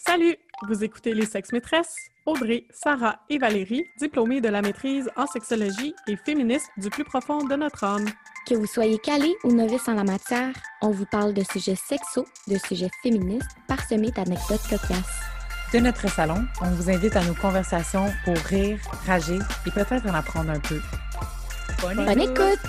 Salut! Vous écoutez Les Sexes Maîtresses, Audrey, Sarah et Valérie, diplômées de la maîtrise en sexologie et féministes du plus profond de notre âme. Que vous soyez calé ou novice en la matière, on vous parle de sujets sexos, de sujets féministes, parsemés d'anecdotes cocasses. De notre salon, on vous invite à nos conversations pour rire, rager et peut-être en apprendre un peu. Bonne écoute!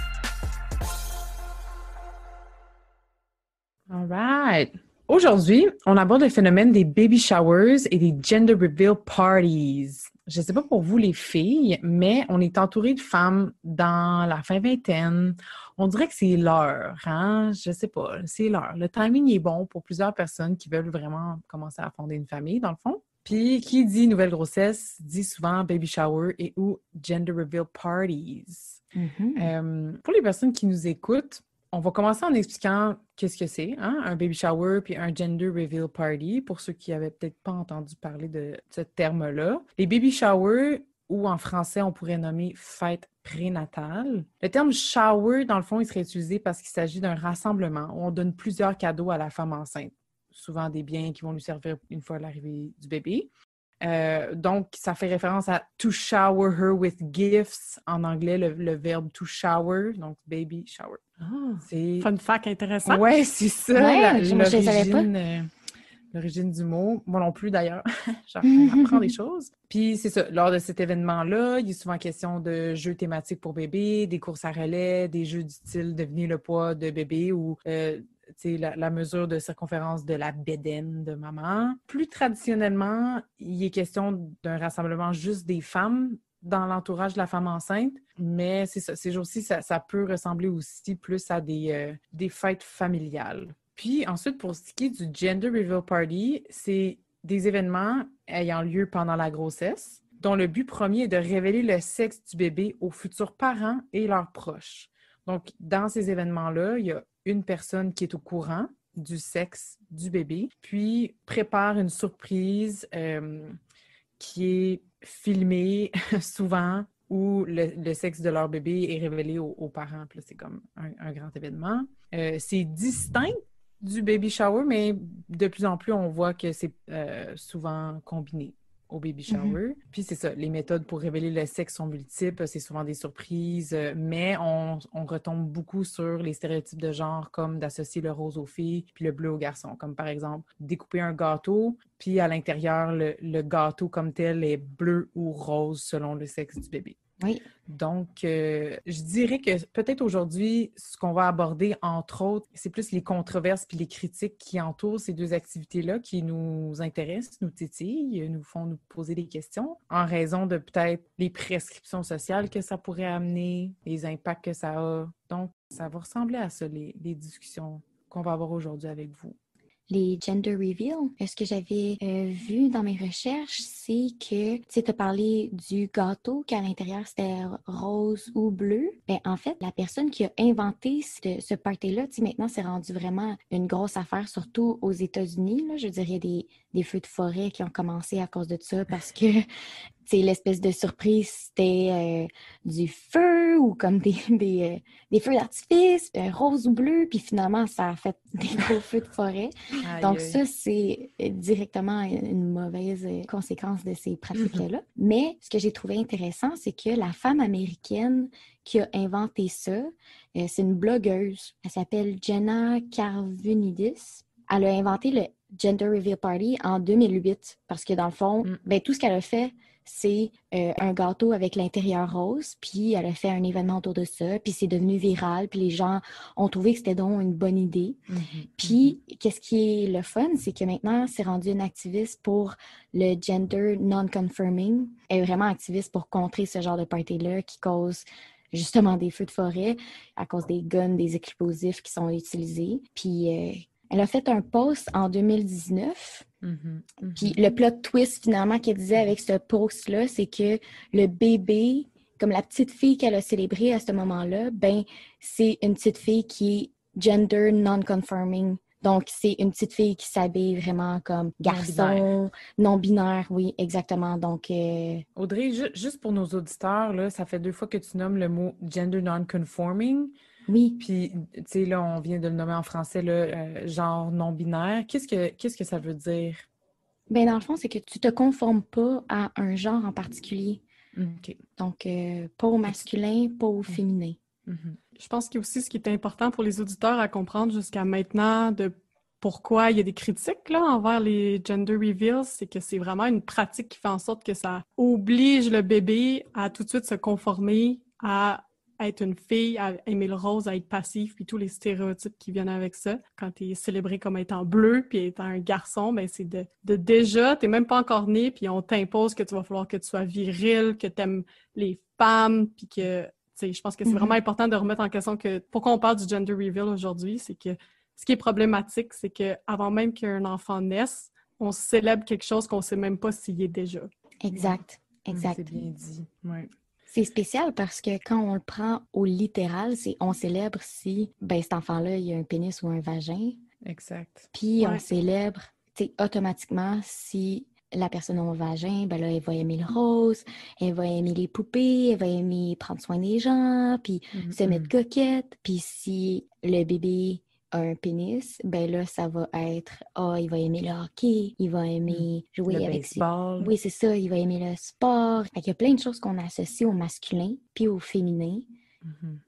All right! Aujourd'hui, on aborde le phénomène des baby showers et des gender reveal parties. Je ne sais pas pour vous les filles, mais on est entouré de femmes dans la fin vingtaine. On dirait que c'est l'heure, hein? Je sais pas, c'est l'heure. Le timing est bon pour plusieurs personnes qui veulent vraiment commencer à fonder une famille, dans le fond. Puis, qui dit nouvelle grossesse, dit souvent baby shower et ou gender reveal parties. Pour les personnes qui nous écoutent, on va commencer en expliquant qu'est-ce que c'est, hein? Un baby shower puis un gender reveal party, pour ceux qui n'avaient peut-être pas entendu parler de ce terme-là. Les baby showers, ou en français, on pourrait nommer fête prénatale. Le terme shower, dans le fond, il serait utilisé parce qu'il s'agit d'un rassemblement où on donne plusieurs cadeaux à la femme enceinte. Souvent des biens qui vont lui servir une fois l'arrivée du bébé. Donc, ça fait référence à « to shower her with gifts », en anglais, le verbe « to shower », donc « baby shower ». C'est fun fact intéressant. Ouais, c'est ça, ouais, je ne savais pas. L'origine du mot. Moi non plus, d'ailleurs. J'apprends des choses. Puis, c'est ça, lors de cet événement-là, il est souvent question de jeux thématiques pour bébé, des courses à relais, des jeux du style « devenir le poids de bébé » ou la mesure de circonférence de la bédaine de maman. Plus traditionnellement, il est question d'un rassemblement juste des femmes dans l'entourage de la femme enceinte, mais c'est ça, ces jours-ci, ça peut ressembler aussi plus à des fêtes familiales. Puis ensuite, pour ce qui est du Gender Reveal Party, c'est des événements ayant lieu pendant la grossesse, dont le but premier est de révéler le sexe du bébé aux futurs parents et leurs proches. Donc, dans ces événements-là, il y a une personne qui est au courant du sexe du bébé, puis prépare une surprise qui est filmée souvent où le sexe de leur bébé est révélé aux parents. Puis là, c'est comme un grand événement. C'est distinct du baby shower, mais de plus en plus, on voit que c'est souvent combiné au baby shower. Puis c'est ça, les méthodes pour révéler le sexe sont multiples, c'est souvent des surprises, mais on retombe beaucoup sur les stéréotypes de genre, comme d'associer le rose aux filles puis le bleu aux garçons, comme par exemple découper un gâteau, puis à l'intérieur, le gâteau comme tel est bleu ou rose selon le sexe du bébé. Oui. Donc, je dirais que peut-être aujourd'hui, ce qu'on va aborder, entre autres, c'est plus les controverses puis les critiques qui entourent ces deux activités-là qui nous intéressent, nous titillent, nous font nous poser des questions en raison de peut-être les prescriptions sociales que ça pourrait amener, les impacts que ça a. Donc, ça va ressembler à ça, les discussions qu'on va avoir aujourd'hui avec vous. Les gender reveal, ce que j'avais vu dans mes recherches, c'est que, tu sais, tu as parlé du gâteau qu'à l'intérieur c'était rose ou bleu. Ben, en fait, la personne qui a inventé ce party-là, tu sais, maintenant, c'est rendu vraiment une grosse affaire, surtout aux États-Unis. Là. Je dirais des feux de forêt qui ont commencé à cause de ça parce que c'est l'espèce de surprise, c'était du feu ou comme des feux d'artifice, rose ou bleu, puis finalement, ça a fait des gros feux de forêt. Aïe, Donc aïe. ça, c'est directement une mauvaise conséquence de ces pratiques-là. Mais ce que j'ai trouvé intéressant, c'est que la femme américaine qui a inventé ça, c'est une blogueuse. Elle s'appelle Jenna Karvunidis. Elle a inventé le Gender Reveal Party en 2008 parce que dans le fond, ben, tout ce qu'elle a fait, c'est un gâteau avec l'intérieur rose, puis elle a fait un événement autour de ça, puis c'est devenu viral, puis les gens ont trouvé que c'était donc une bonne idée. Puis, qu'est-ce qui est le fun, c'est que maintenant, c'est rendu une activiste pour le gender non-confirming. Elle est vraiment activiste pour contrer ce genre de party-là qui cause justement des feux de forêt à cause des guns, des explosifs qui sont utilisés. Puis, elle a fait un post en 2019. Puis le plot twist finalement qu'elle disait avec ce post-là, c'est que le bébé, comme la petite fille qu'elle a célébrée à ce moment-là, ben c'est une petite fille qui est gender non-confirming. Donc, c'est une petite fille qui s'habille vraiment comme garçon, non-binaire, oui, exactement. Donc, Audrey, juste pour nos auditeurs, là, ça fait 2 fois que tu nommes le mot « gender non-conforming ». oui. Puis, tu sais, là, on vient de le nommer en français, là, genre non-binaire. Qu'est-ce que ça veut dire? Ben, dans le fond, c'est que tu te conformes pas à un genre en particulier. OK. Donc, pas au masculin, pas au féminin. Mhm. Je pense qu'il y a aussi ce qui est important pour les auditeurs à comprendre jusqu'à maintenant de pourquoi il y a des critiques là, envers les gender reveals, c'est que c'est vraiment une pratique qui fait en sorte que ça oblige le bébé à tout de suite se conformer à être une fille, à aimer le rose, à être passif, puis tous les stéréotypes qui viennent avec ça. Quand tu es célébré comme étant bleu, puis étant un garçon, ben c'est de déjà, t'es même pas encore né, puis on t'impose que tu vas falloir que tu sois viril, que tu aimes les femmes, puis que je pense que c'est vraiment important de remettre en question que pourquoi on parle du gender reveal aujourd'hui, c'est que ce qui est problématique, c'est qu'avant même qu'un enfant naisse, on célèbre quelque chose qu'on ne sait même pas s'il est déjà. Exact, exact. C'est bien dit, oui. C'est spécial parce que quand on le prend au littéral, c'est on célèbre si cet enfant-là, il a un pénis ou un vagin. Exact. Puis on célèbre automatiquement si la personne a un vagin, ben là, elle va aimer le rose, elle va aimer les poupées, elle va aimer prendre soin des gens, puis se mettre coquette. Puis si le bébé a un pénis, ben là, ça va être il va aimer le hockey, il va aimer jouer le avec baseball. Oui, c'est ça, il va aimer le sport. Fait qu'il y a plein de choses qu'on associe au masculin puis au féminin.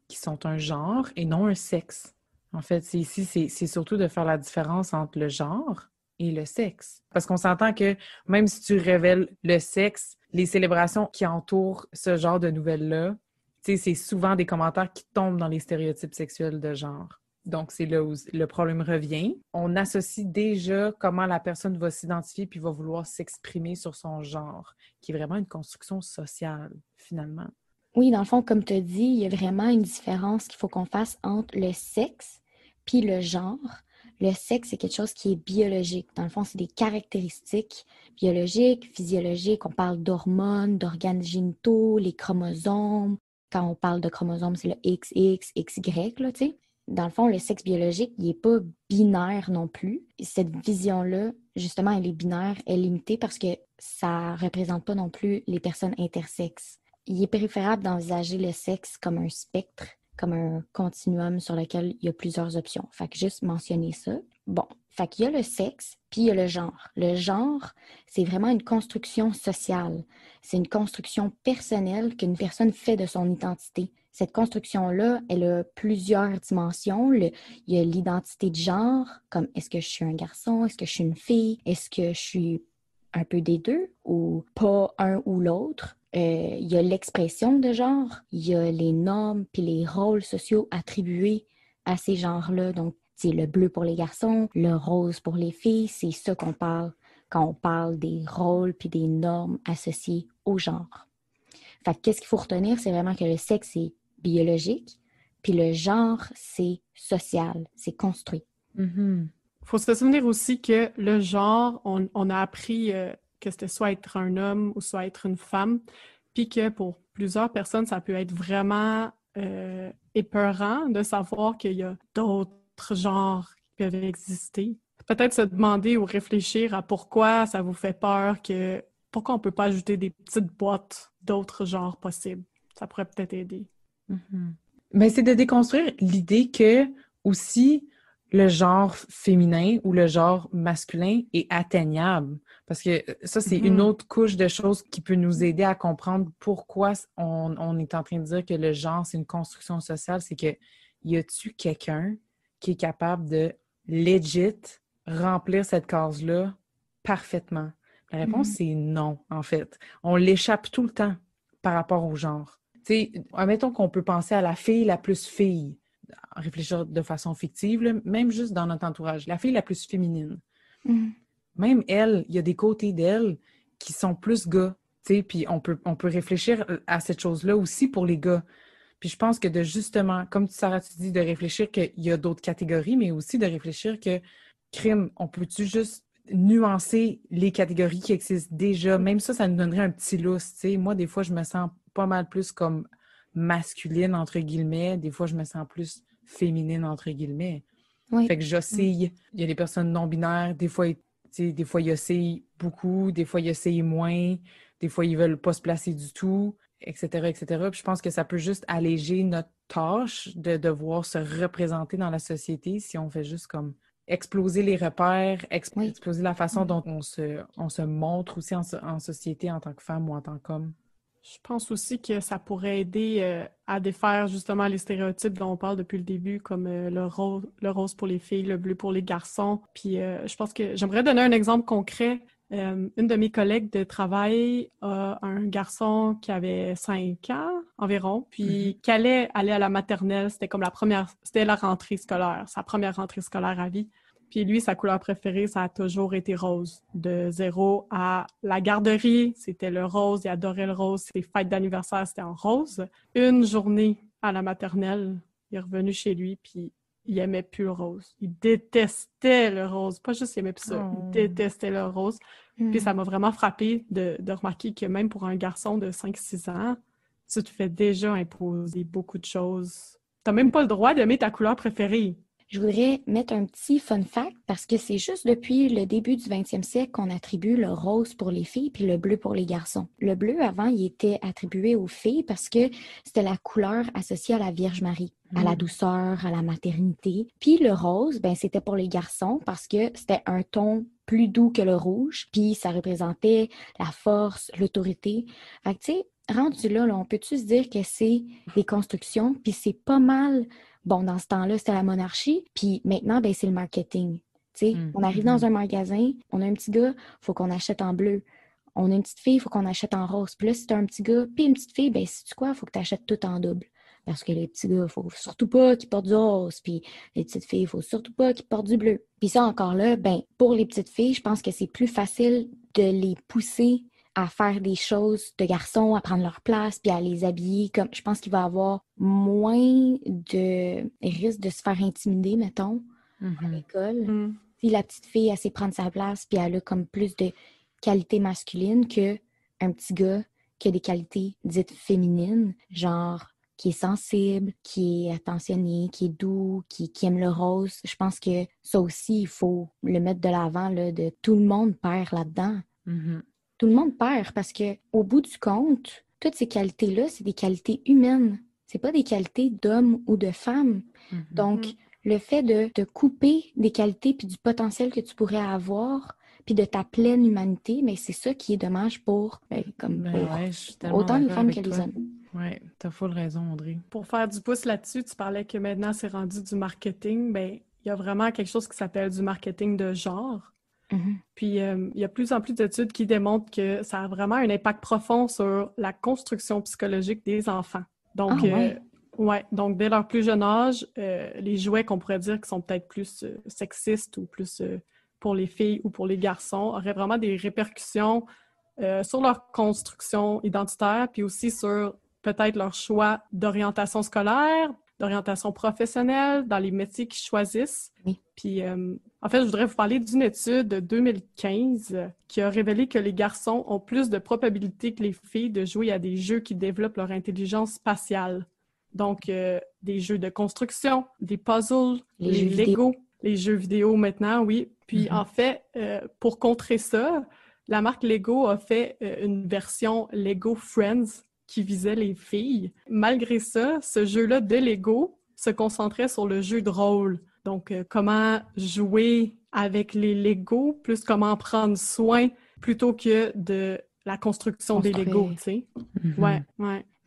Qui sont un genre et non un sexe. En fait, c'est surtout de faire la différence entre le genre et le sexe. Parce qu'on s'entend que même si tu révèles le sexe, les célébrations qui entourent ce genre de nouvelles-là, c'est souvent des commentaires qui tombent dans les stéréotypes sexuels de genre. Donc, c'est là où le problème revient. On associe déjà comment la personne va s'identifier puis va vouloir s'exprimer sur son genre, qui est vraiment une construction sociale, finalement. Oui, dans le fond, comme tu as dit, il y a vraiment une différence qu'il faut qu'on fasse entre le sexe puis le genre. Le sexe, c'est quelque chose qui est biologique. Dans le fond, c'est des caractéristiques biologiques, physiologiques. On parle d'hormones, d'organes génitaux, les chromosomes. Quand on parle de chromosomes, c'est le XX, XY, là, tu sais. Dans le fond, le sexe biologique, il n'est pas binaire non plus. Cette vision-là, justement, elle est binaire, elle est limitée parce que ça ne représente pas non plus les personnes intersexes. Il est préférable d'envisager le sexe comme un spectre, comme un continuum sur lequel il y a plusieurs options. Fait que juste mentionner ça. Bon, fait qu'il y a le sexe, puis il y a le genre. Le genre, c'est vraiment une construction sociale. C'est une construction personnelle qu'une personne fait de son identité. Cette construction-là, elle a plusieurs dimensions. Il y a l'identité de genre, comme est-ce que je suis un garçon, est-ce que je suis une fille, est-ce que je suis un peu des deux ou pas un ou l'autre. Il y a l'expression de genre, il y a les normes puis les rôles sociaux attribués à ces genres-là. Donc, c'est le bleu pour les garçons, le rose pour les filles. C'est ça qu'on parle quand on parle des rôles puis des normes associées au genre. Fait que qu'est-ce qu'il faut retenir? C'est vraiment que le sexe est biologique, puis le genre, c'est social, c'est construit. Faut se souvenir aussi que le genre, on a appris que c'était soit être un homme ou soit être une femme, puis que pour plusieurs personnes, ça peut être vraiment épeurant de savoir qu'il y a d'autres genres qui peuvent exister. Peut-être se demander ou réfléchir à pourquoi ça vous fait peur, pourquoi on ne peut pas ajouter des petites boîtes d'autres genres possibles. Ça pourrait peut-être aider. Mais c'est de déconstruire l'idée que aussi le genre féminin ou le genre masculin est atteignable. Parce que ça, c'est une autre couche de choses qui peut nous aider à comprendre pourquoi on est en train de dire que le genre, c'est une construction sociale. C'est que y a-tu quelqu'un qui est capable de legit remplir cette case-là parfaitement? La réponse, c'est non, en fait. On l'échappe tout le temps par rapport au genre. Tu sais, admettons qu'on peut penser à la fille la plus fille, réfléchir de façon fictive, là, même juste dans notre entourage, la fille la plus féminine. Même elle, il y a des côtés d'elle qui sont plus gars, tu sais, puis on peut réfléchir à cette chose-là aussi pour les gars. Puis je pense que de justement, comme Sarah, tu dis, de réfléchir qu'il y a d'autres catégories, mais aussi de réfléchir que, crime, on peut-tu juste nuancer les catégories qui existent déjà? Même ça nous donnerait un petit lousse, tu sais. Moi, des fois, je me sens pas mal plus comme masculine, entre guillemets. Des fois, je me sens plus féminine, entre guillemets. Oui. Fait que j'oscille. Il y a des personnes non-binaires. Des fois, ils oscillent beaucoup. Des fois, ils oscillent moins. Des fois, ils veulent pas se placer du tout, etc., etc. Puis je pense que ça peut juste alléger notre tâche de devoir se représenter dans la société si on fait juste comme exploser les repères, Oui. exploser la façon dont on se montre aussi en société en tant que femme ou en tant qu'homme. Je pense aussi que ça pourrait aider à défaire justement les stéréotypes dont on parle depuis le début, comme le rose pour les filles, le bleu pour les garçons. Puis je pense que j'aimerais donner un exemple concret. Une de mes collègues de travail a un garçon qui avait 5 ans environ, puis qui allait aller à la maternelle. C'était comme c'était la rentrée scolaire, sa première rentrée scolaire à vie. Puis lui, sa couleur préférée, ça a toujours été rose. De 0 à la garderie, c'était le rose. Il adorait le rose. Ses fêtes d'anniversaire, c'était en rose. Une journée à la maternelle, il est revenu chez lui, puis il aimait plus le rose. Il détestait le rose. Pas juste il aimait plus ça, il détestait le rose. Puis ça m'a vraiment frappée de remarquer que même pour un garçon de 5-6 ans, tu te fais déjà imposer beaucoup de choses. T'as même pas le droit d'aimer ta couleur préférée. Je voudrais mettre un petit fun fact parce que c'est juste depuis le début du 20e siècle qu'on attribue le rose pour les filles puis le bleu pour les garçons. Le bleu, avant, il était attribué aux filles parce que c'était la couleur associée à la Vierge Marie, à la douceur, à la maternité. Puis le rose, ben c'était pour les garçons parce que c'était un ton plus doux que le rouge, puis ça représentait la force, l'autorité. Fait que tu sais, rendu là, on peut-tu se dire que c'est des constructions, puis c'est pas mal. Bon, dans ce temps-là, c'était la monarchie, puis maintenant, ben, c'est le marketing. Tu sais, on arrive dans un magasin, on a un petit gars, il faut qu'on achète en bleu. On a une petite fille, il faut qu'on achète en rose. Puis là, si t'as un petit gars, puis une petite fille, ben, sais-tu quoi, il faut que tu achètes tout en double. Parce que les petits gars, il faut surtout pas qu'ils portent du rose, puis les petites filles, il faut surtout pas qu'ils portent du bleu. Puis ça, encore là, ben, pour les petites filles, je pense que c'est plus facile de les pousser à faire des choses de garçons, à prendre leur place, puis à les habiller comme... Je pense qu'il va y avoir moins de risque de se faire intimider, mettons, à l'école. Si la petite fille, elle sait prendre sa place, puis elle a comme plus de qualités masculines qu'un petit gars qui a des qualités dites féminines, genre qui est sensible, qui est attentionné, qui est doux, qui aime le rose. Je pense que ça aussi, il faut le mettre de l'avant, là, de tout le monde perd là-dedans. Tout le monde perd parce que au bout du compte, toutes ces qualités-là, c'est des qualités humaines. C'est pas des qualités d'homme ou de femme. Donc, le fait de te couper des qualités puis du potentiel que tu pourrais avoir puis de ta pleine humanité, mais c'est ça qui est dommage pour, autant les femmes que les hommes. Oui, t'as full raison, Audrey. Pour faire du pouce là-dessus, tu parlais que maintenant c'est rendu du marketing. Ben, il y a vraiment quelque chose qui s'appelle du marketing de genre. Puis, il y a plus en plus d'études qui démontrent que ça a vraiment un impact profond sur la construction psychologique des enfants. Donc, donc dès leur plus jeune âge, les jouets qu'on pourrait dire qui sont peut-être plus sexistes ou plus pour les filles ou pour les garçons auraient vraiment des répercussions sur leur construction identitaire, puis aussi sur peut-être leur choix d'orientation scolaire, d'orientation professionnelle, dans les métiers qu'ils choisissent. Puis, en fait, je voudrais vous parler d'une étude de 2015 qui a révélé que les garçons ont plus de probabilité que les filles de jouer à des jeux qui développent leur intelligence spatiale. Donc, des jeux de construction, des puzzles, les Lego, les jeux vidéo maintenant, oui. Puis, en fait, pour contrer ça, la marque Lego a fait une version Lego Friends qui visait les filles. Malgré ça, ce jeu-là de Lego se concentrait sur le jeu de rôle. Donc, comment jouer avec les Lego, plus comment prendre soin plutôt que de la construction des Lego, tu sais. Ouais.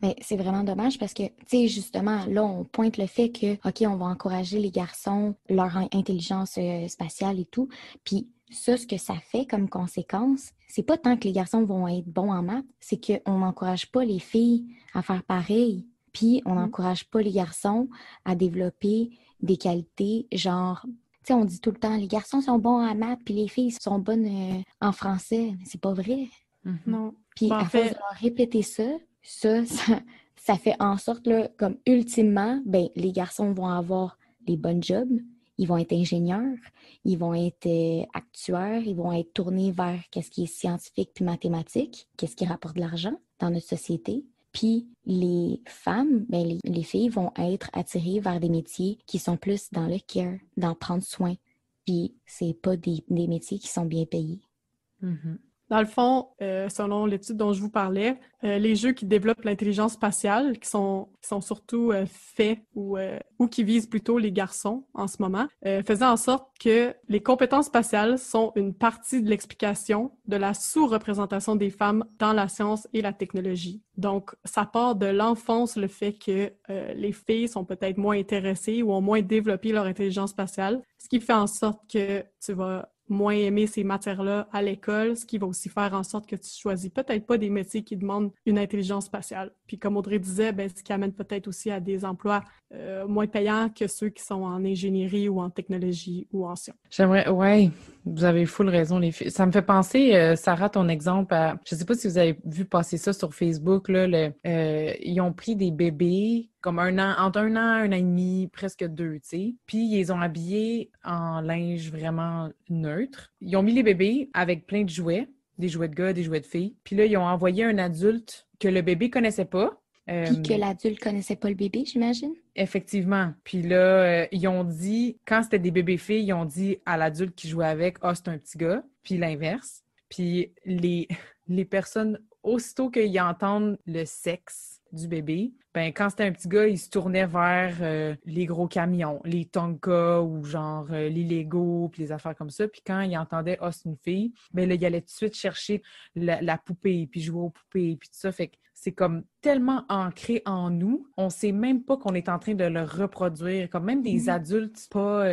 Mais c'est vraiment dommage parce que, tu sais, justement, là, on pointe le fait que, OK, on va encourager les garçons, leur intelligence spatiale et tout. Puis ça, ce que ça fait comme conséquence, c'est pas tant que les garçons vont être bons en maths, c'est qu'on n'encourage pas les filles à faire pareil. Puis on n'encourage pas les garçons à développer des qualités genre... Tu sais, on dit tout le temps, les garçons sont bons en maths, puis les filles sont bonnes en français. Mais c'est pas vrai. Non. Puis à force de leur répéter ça fait en sorte, là, comme ultimement, ben, les garçons vont avoir les bonnes jobs, ils vont être ingénieurs, ils vont être actuaires, ils vont être tournés vers qu'est-ce qui est scientifique puis mathématique, qu'est-ce qui rapporte de l'argent dans notre société. Puis les femmes, ben, les filles vont être attirées vers des métiers qui sont plus dans le care, dans prendre soin. Puis c'est pas des métiers qui sont bien payés. Dans le fond, selon l'étude dont je vous parlais, les jeux qui développent l'intelligence spatiale, qui sont surtout faits ou qui visent plutôt les garçons en ce moment, faisaient en sorte que les compétences spatiales sont une partie de l'explication de la sous-représentation des femmes dans la science et la technologie. Donc, ça part de l'enfance, le fait que les filles sont peut-être moins intéressées ou ont moins développé leur intelligence spatiale, ce qui fait en sorte que tu vas moins aimer ces matières-là à l'école, ce qui va aussi faire en sorte que tu choisis peut-être pas des métiers qui demandent une intelligence spatiale. Puis comme Audrey disait, ben, ce qui amène peut-être aussi à des emplois moins payants que ceux qui sont en ingénierie ou en technologie ou en sciences. Ouais, vous avez full raison, les filles. Ça me fait penser, Sarah, ton exemple à, je sais pas si vous avez vu passer ça sur Facebook, là, ils ont pris des bébés comme entre 1 an et demi, presque 2, tu sais. Puis ils les ont habillés en linge vraiment neutre. Ils ont mis les bébés avec plein de jouets, des jouets de gars, des jouets de filles. Puis là, ils ont envoyé un adulte que le bébé connaissait pas. Puis que l'adulte connaissait pas le bébé, j'imagine? Effectivement. Puis là, ils ont dit, quand c'était des bébés-filles, ils ont dit à l'adulte qui jouait avec, « Ah, c'est un petit gars », puis l'inverse. Puis les personnes, aussitôt qu'ils entendent le sexe du bébé, ben quand c'était un petit gars, ils se tournaient vers les gros camions, les Tonka ou genre les Lego, puis les affaires comme ça. Puis quand ils entendaient « Ah, c'est une fille », ben là, ils allaient tout de suite chercher la poupée, puis jouer aux poupées, puis tout ça. Fait que c'est comme tellement ancré en nous, on sait même pas qu'on est en train de le reproduire. Comme même des adultes, pas...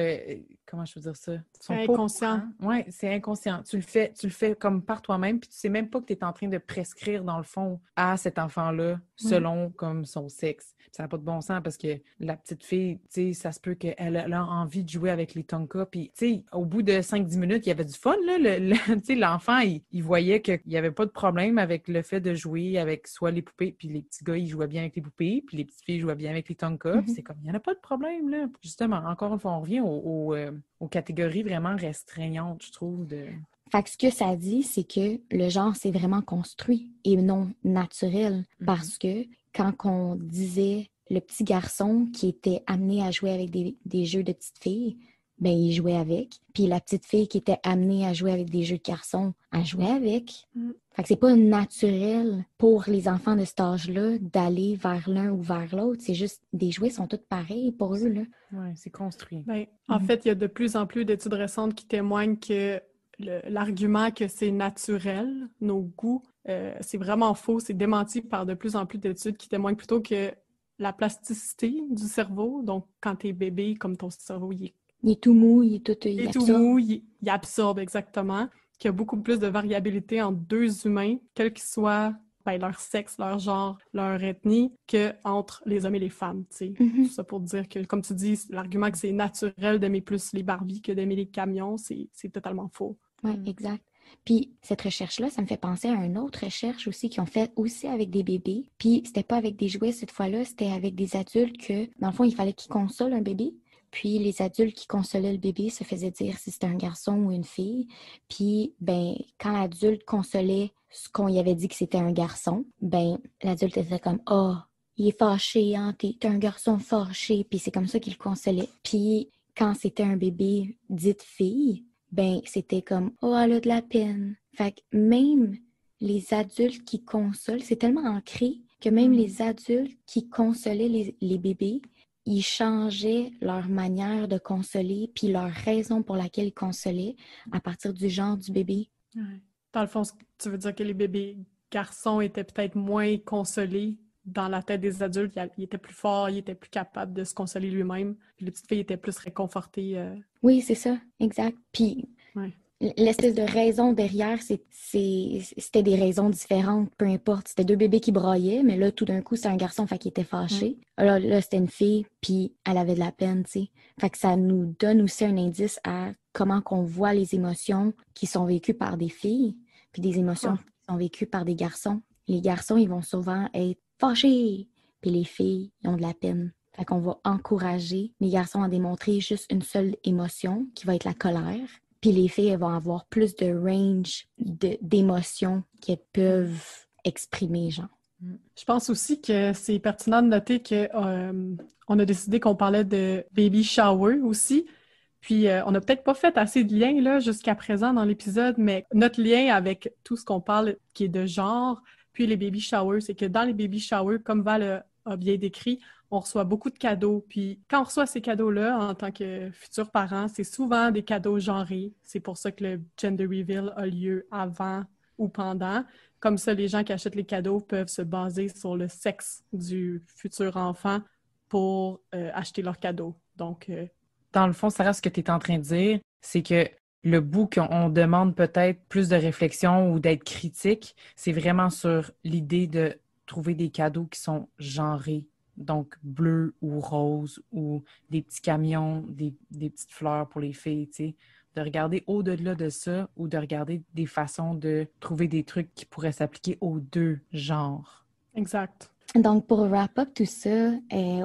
comment je veux dire ça? C'est inconscient. Oui, c'est inconscient. Tu le fais comme par toi-même, puis tu sais même pas que tu es en train de prescrire, dans le fond, à cet enfant-là, selon comme son sexe. Ça n'a pas de bon sens parce que la petite fille, tu sais, ça se peut qu'elle a envie de jouer avec les Tonka, puis tu sais, au bout de 5-10 minutes, il y avait du fun, là. Tu sais, l'enfant, il voyait qu'il n'y avait pas de problème avec le fait de jouer avec soit les poupées, puis les petits gars, ils jouaient bien avec les poupées, puis les petites filles jouaient bien avec les Tonka, puis c'est comme, il n'y en a pas de problème, là. Justement, encore une fois, on revient aux catégories vraiment restreignantes, je trouve, de... Fait que ce que ça dit, c'est que le genre, c'est vraiment construit et non naturel. Parce que quand on disait le petit garçon qui était amené à jouer avec des jeux de petites filles, ben il jouait avec. Puis la petite fille qui était amenée à jouer avec des jeux de garçons, elle jouait avec. Fait que c'est pas naturel pour les enfants de cet âge-là d'aller vers l'un ou vers l'autre. C'est juste, des jouets sont tous pareils pour eux, là. Oui, c'est construit. Ben, en fait, il y a de plus en plus d'études récentes qui témoignent que l'argument que c'est naturel, nos goûts, c'est vraiment faux. C'est démenti par de plus en plus d'études qui témoignent plutôt que la plasticité du cerveau. Donc, quand t'es bébé, comme ton cerveau, il est tout mou, il est tout mou, il absorbe exactement. Qu'il y a beaucoup plus de variabilité entre deux humains, quel qu'ils soient leur sexe, leur genre, leur ethnie, qu'entre les hommes et les femmes, tu sais. Tout ça pour dire que, comme tu dis, l'argument que c'est naturel d'aimer plus les Barbies que d'aimer les camions, c'est totalement faux. Oui, exact. Puis cette recherche-là, ça me fait penser à une autre recherche aussi qu'ils ont fait aussi avec des bébés. Puis c'était pas avec des jouets cette fois-là, c'était avec des adultes que, dans le fond, il fallait qu'ils consolent un bébé. Puis les adultes qui consolaient le bébé se faisaient dire si c'était un garçon ou une fille. Puis, ben, quand l'adulte consolait ce qu'on y avait dit que c'était un garçon, ben, l'adulte était comme « Oh, il est fâché, hein, t'es un garçon fâché. » Puis c'est comme ça qu'il le consolait. Puis quand c'était un bébé dite fille, ben, c'était comme « Oh, elle a de la peine. » Fait que même les adultes qui consolent, c'est tellement ancré que même les adultes qui consolaient les bébés, ils changeaient leur manière de consoler puis leur raison pour laquelle ils consolaient à partir du genre du bébé. Ouais. Dans le fond, tu veux dire que les bébés garçons étaient peut-être moins consolés dans la tête des adultes. Il était plus fort, il était plus capable de se consoler lui-même. Puis les petites filles étaient plus réconfortées. Oui, c'est ça, exact. Puis l'espèce de raison derrière, c'était des raisons différentes, peu importe. C'était deux bébés qui braillaient, mais là, tout d'un coup, c'était un garçon, fait qu'il était fâché. Alors là, c'était une fille, puis elle avait de la peine, tu sais. Fait que ça nous donne aussi un indice à comment qu'on voit les émotions qui sont vécues par des filles, puis des émotions qui sont vécues par des garçons. Les garçons, ils vont souvent être fâchés, puis les filles, ils ont de la peine. Fait qu'on va encourager les garçons à démontrer juste une seule émotion, qui va être la colère. Puis les filles, elles vont avoir plus de range d'émotions qu'elles peuvent exprimer, genre. Je pense aussi que c'est pertinent de noter que on a décidé qu'on parlait de baby shower aussi. Puis, on n'a peut-être pas fait assez de liens là, jusqu'à présent dans l'épisode, mais notre lien avec tout ce qu'on parle qui est de genre, puis les baby showers, c'est que dans les baby showers, comme Val a bien décrit, on reçoit beaucoup de cadeaux. Puis quand on reçoit ces cadeaux-là, en tant que futurs parents, c'est souvent des cadeaux genrés. C'est pour ça que le gender reveal a lieu avant ou pendant. Comme ça, les gens qui achètent les cadeaux peuvent se baser sur le sexe du futur enfant pour acheter leurs cadeaux. Donc, dans le fond, Sarah, ce que tu es en train de dire, c'est que le bout qu'on demande peut-être plus de réflexion ou d'être critique, c'est vraiment sur l'idée de trouver des cadeaux qui sont genrés. Donc, bleu ou rose ou des petits camions, des petites fleurs pour les filles, tu sais. De regarder au-delà de ça ou de regarder des façons de trouver des trucs qui pourraient s'appliquer aux deux genres. Exact. Donc, pour wrap up tout ça,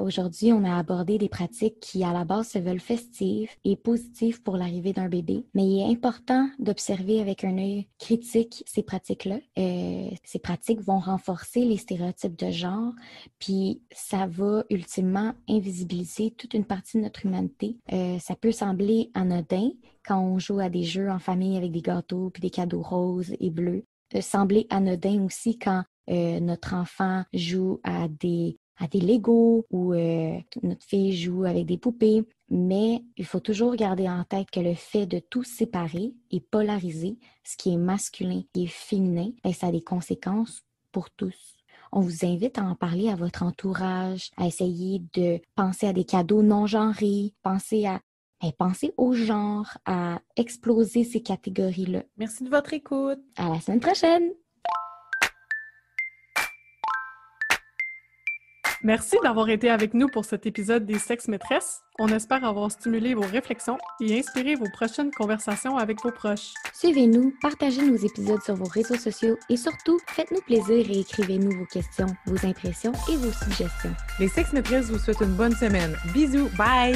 aujourd'hui, on a abordé des pratiques qui, à la base, se veulent festives et positives pour l'arrivée d'un bébé. Mais il est important d'observer avec un œil critique ces pratiques-là. Ces pratiques vont renforcer les stéréotypes de genre, puis ça va ultimement invisibiliser toute une partie de notre humanité. Ça peut sembler anodin quand on joue à des jeux en famille avec des gâteaux puis des cadeaux roses et bleus. Sembler anodin aussi quand notre enfant joue à des Legos ou notre fille joue avec des poupées. Mais il faut toujours garder en tête que le fait de tout séparer et polariser, ce qui est masculin et féminin, ça a des conséquences pour tous. On vous invite à en parler à votre entourage, à essayer de penser à des cadeaux non genrés, penser au genre, à exploser ces catégories-là. Merci de votre écoute. À la semaine prochaine! Merci d'avoir été avec nous pour cet épisode des Sexes Maîtresses. On espère avoir stimulé vos réflexions et inspiré vos prochaines conversations avec vos proches. Suivez-nous, partagez nos épisodes sur vos réseaux sociaux et surtout, faites-nous plaisir et écrivez-nous vos questions, vos impressions et vos suggestions. Les Sexes Maîtresses vous souhaitent une bonne semaine. Bisous, bye!